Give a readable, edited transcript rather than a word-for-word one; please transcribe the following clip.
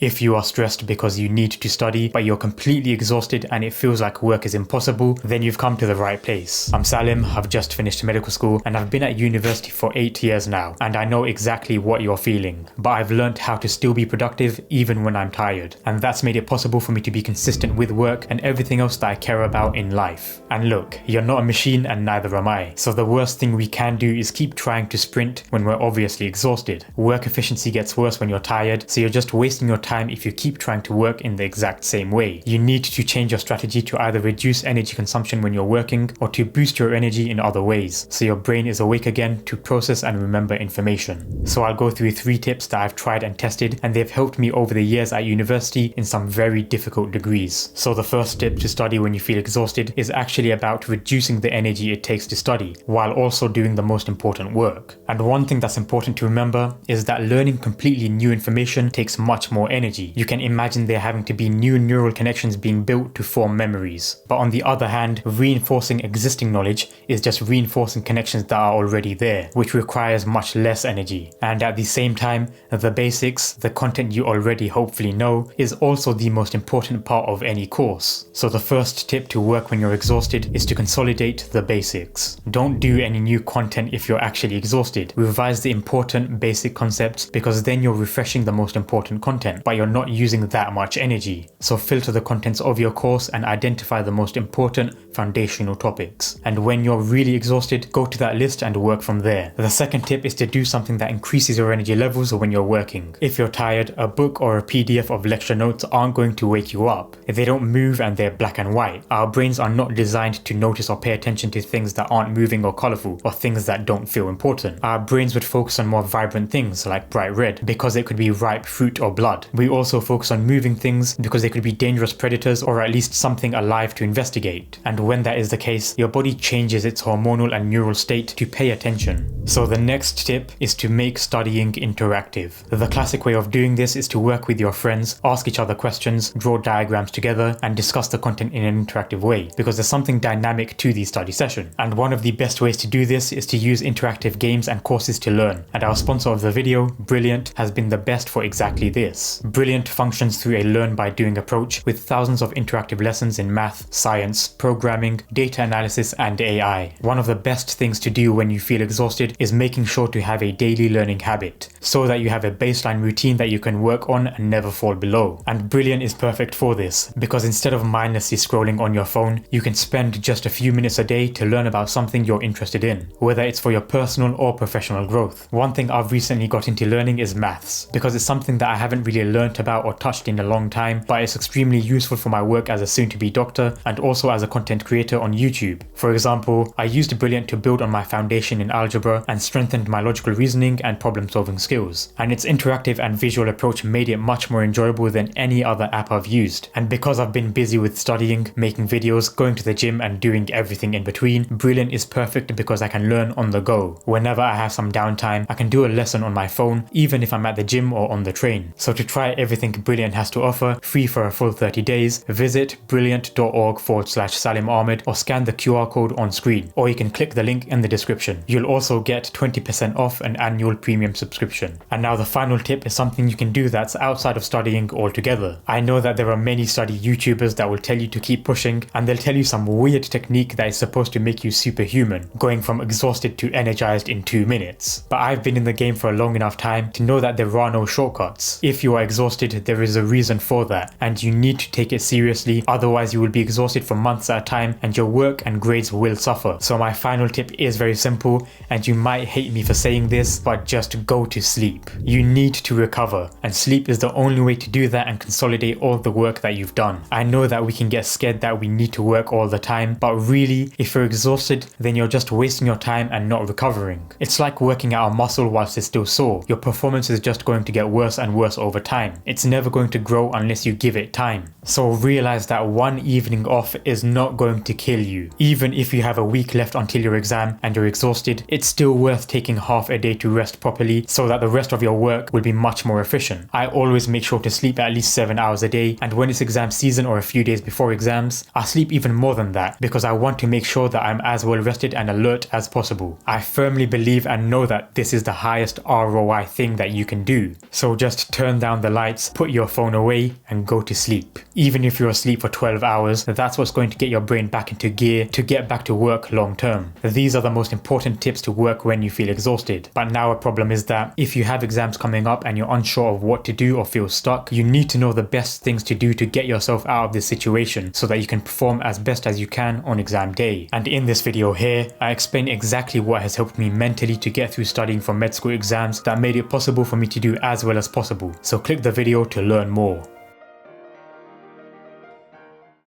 If you are stressed because you need to study, but you're completely exhausted and it feels like work is impossible, then you've come to the right place. I'm Salim, I've just finished medical school and I've been at university for 8 years now, and I know exactly what you're feeling. But I've learned how to still be productive even when I'm tired, and that's made it possible for me to be consistent with work and everything else that I care about in life. And look, you're not a machine and neither am I, so the worst thing we can do is keep trying to sprint when we're obviously exhausted. Work efficiency gets worse when you're tired, so you're just wasting your time if you keep trying to work in the exact same way. You need to change your strategy to either reduce energy consumption when you're working or to boost your energy in other ways, so your brain is awake again to process and remember information. So I'll go through 3 tips that I've tried and tested, and they've helped me over the years at university in some very difficult degrees. So the first tip to study when you feel exhausted is actually about reducing the energy it takes to study, while also doing the most important work. And one thing that's important to remember is that learning completely new information takes much more energy. You can imagine there having to be new neural connections being built to form memories. But on the other hand, reinforcing existing knowledge is just reinforcing connections that are already there, which requires much less energy. And at the same time, the basics, the content you already hopefully know, is also the most important part of any course. So the first tip to work when you're exhausted is to consolidate the basics. Don't do any new content if you're actually exhausted. Revise the important basic concepts, because then you're refreshing the most important content, but you're not using that much energy. So filter the contents of your course and identify the most important foundational topics. And when you're really exhausted, go to that list and work from there. The second tip is to do something that increases your energy levels when you're working. If you're tired, a book or a PDF of lecture notes aren't going to wake you up. They don't move and they're black and white. Our brains are not designed to notice or pay attention to things that aren't moving or colorful, or things that don't feel important. Our brains would focus on more vibrant things like bright red, because it could be ripe fruit or blood. We also focus on moving things because they could be dangerous predators or at least something alive to investigate. And when that is the case, your body changes its hormonal and neural state to pay attention. So the next tip is to make studying interactive. The classic way of doing this is to work with your friends, ask each other questions, draw diagrams together, and discuss the content in an interactive way, because there's something dynamic to the study session. And one of the best ways to do this is to use interactive games and courses to learn. And our sponsor of the video, Brilliant, has been the best for exactly this. Brilliant functions through a learn by doing approach with thousands of interactive lessons in math, science, programming, data analysis, and AI. One of the best things to do when you feel exhausted is making sure to have a daily learning habit, so that you have a baseline routine that you can work on and never fall below. And Brilliant is perfect for this, because instead of mindlessly scrolling on your phone, you can spend just a few minutes a day to learn about something you're interested in, whether it's for your personal or professional growth. One thing I've recently got into learning is maths, because it's something that I haven't really learnt about or touched in a long time, but it's extremely useful for my work as a soon-to-be doctor and also as a content creator on YouTube. For example, I used Brilliant to build on my foundation in algebra and strengthened my logical reasoning and problem-solving skills. And its interactive and visual approach made it much more enjoyable than any other app I've used. And because I've been busy with studying, making videos, going to the gym, and doing everything in between, Brilliant is perfect because I can learn on the go. Whenever I have some downtime, I can do a lesson on my phone, even if I'm at the gym or on the train. So to try everything Brilliant has to offer, free for a full 30 days, visit brilliant.org/Salim Ahmed or scan the QR code on screen, or you can click the link in the description. You'll also get 20% off an annual premium subscription. And now the final tip is something you can do that's outside of studying altogether. I know that there are many study YouTubers that will tell you to keep pushing, and they'll tell you some weird technique that is supposed to make you superhuman, going from exhausted to energized in 2 minutes. But I've been in the game for a long enough time to know that there are no shortcuts. If you are exhausted, there is a reason for that, and you need to take it seriously, otherwise you will be exhausted for months at a time and your work and grades will suffer. So my final tip is very simple, and you might hate me for saying this, but just go to sleep. You need to recover, and sleep is the only way to do that and consolidate all the work that you've done. I know that we can get scared that we need to work all the time, but really, if you're exhausted, then you're just wasting your time and not recovering. It's like working out a muscle whilst it's still sore. Your performance is just going to get worse and worse over time. It's never going to grow unless you give it time. So realize that one evening off is not going to kill you. Even if you have a week left until your exam and you're exhausted, it's still worth taking half a day to rest properly so that the rest of your work will be much more efficient. I always make sure to sleep at least 7 hours a day, and when it's exam season or a few days before exams, I sleep even more than that because I want to make sure that I'm as well rested and alert as possible. I firmly believe and know that this is the highest ROI thing that you can do. So just turn down the the lights, put your phone away and go to sleep. Even if you're asleep for 12 hours, that's what's going to get your brain back into gear to get back to work long term. These are the most important tips to work when you feel exhausted. But now a problem is that if you have exams coming up and you're unsure of what to do or feel stuck, you need to know the best things to do to get yourself out of this situation so that you can perform as best as you can on exam day. And in this video here, I explain exactly what has helped me mentally to get through studying for med school exams that made it possible for me to do as well as possible. So click the video to learn more.